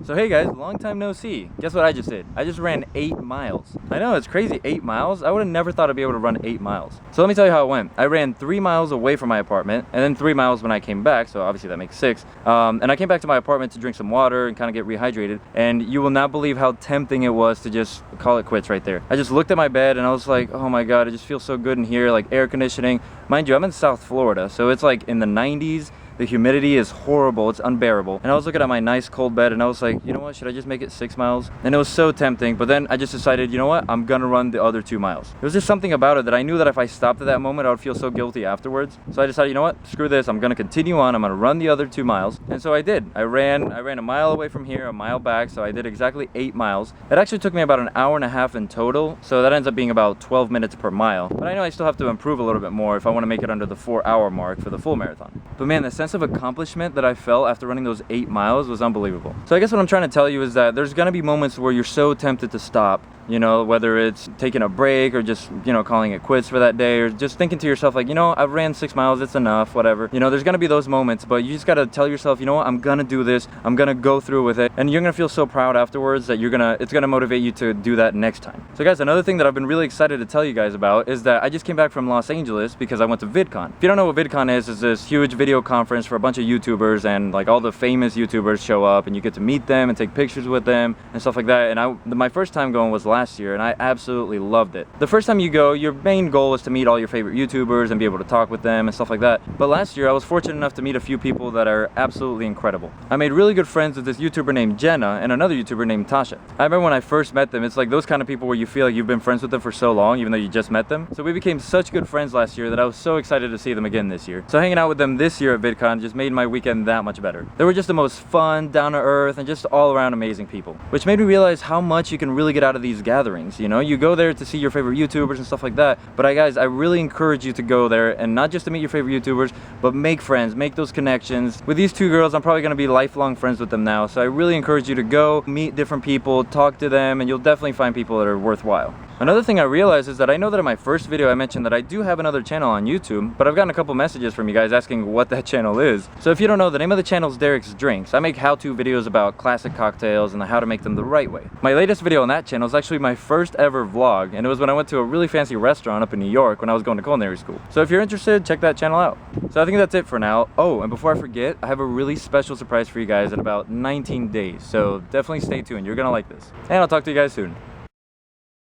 So hey guys, long time no see. Guess what I just did? I just ran 8 miles. I know, it's crazy, 8 miles? I would have never thought I'd be able to run 8 miles. So let me tell you how it went. I ran 3 miles away from my apartment, and then 3 miles when I came back, so obviously that makes 6. And I came back to my apartment to drink some water and kind of get rehydrated, and you will not believe how tempting it was to just call it quits right there. I just looked at my bed and I was like, oh my god, it just feels so good in here, like air conditioning. Mind you, I'm in South Florida, so it's like in the 90s. The humidity is horrible, it's unbearable. And I was looking at my nice cold bed and I was like, you know what, should I just make it 6 miles? And it was so tempting, but then I just decided, you know what, I'm gonna run the other 2 miles. There was just something about it that I knew that if I stopped at that moment, I would feel so guilty afterwards. So I decided, you know what, screw this, I'm gonna continue on, I'm gonna run the other 2 miles. And so I did. I ran a mile away from here, a mile back, so I did exactly 8 miles. It actually took me about an hour and a half in total, so that ends up being about 12 minutes per mile. But I know I still have to improve a little bit more if I wanna make it under the 4-hour mark for the full marathon. But man, the sense of accomplishment that I felt after running those 8 miles was unbelievable. So I guess what I'm trying to tell you is that there's gonna be moments where you're so tempted to stop, you know, whether it's taking a break or just, you know, calling it quits for that day, or just thinking to yourself like, you know, I've ran 6 miles, it's enough, whatever. You know, there's gonna be those moments, but you just gotta tell yourself, you know what, I'm gonna do this, I'm gonna go through with it, and you're gonna feel so proud afterwards that it's gonna motivate you to do that next time. So guys, another thing that I've been really excited to tell you guys about is that I just came back from Los Angeles because I went to Vidcon. If you don't know what Vidcon is this huge video conference for a bunch of YouTubers, and like all the famous YouTubers show up and you get to meet them and take pictures with them and stuff like that. And my first time going was last year, and I absolutely loved it. The first time you go, your main goal is to meet all your favorite YouTubers and be able to talk with them and stuff like that. But last year I was fortunate enough to meet a few people that are absolutely incredible. I made really good friends with this YouTuber named Jenna and another YouTuber named Tasha. I remember when I first met them, it's like those kind of people where you feel like you've been friends with them for so long even though you just met them. So we became such good friends last year that I was so excited to see them again this year. So hanging out with them this year at VidCon just made my weekend that much better. They were just the most fun, down to earth, and just all around amazing people, which made me realize how much you can really get out of these gatherings. You know, you go there to see your favorite YouTubers and stuff like that, but guys, I really encourage you to go there, and not just to meet your favorite YouTubers, but make friends, make those connections. With these 2 girls, I'm probably going to be lifelong friends with them now, so I really encourage you to go meet different people, talk to them, and you'll definitely find people that are worthwhile. Another thing I realized is that I know that in my first video I mentioned that I do have another channel on YouTube, but I've gotten a couple messages from you guys asking what that channel is. So if you don't know, the name of the channel is DereksDays. I make how-to videos about classic cocktails and how to make them the right way. My latest video on that channel is actually my first ever vlog, and it was when I went to a really fancy restaurant up in New York when I was going to culinary school. So if you're interested, check that channel out. So I think that's it for now. Oh, and before I forget, I have a really special surprise for you guys in about 19 days. So definitely stay tuned. You're gonna like this. And I'll talk to you guys soon.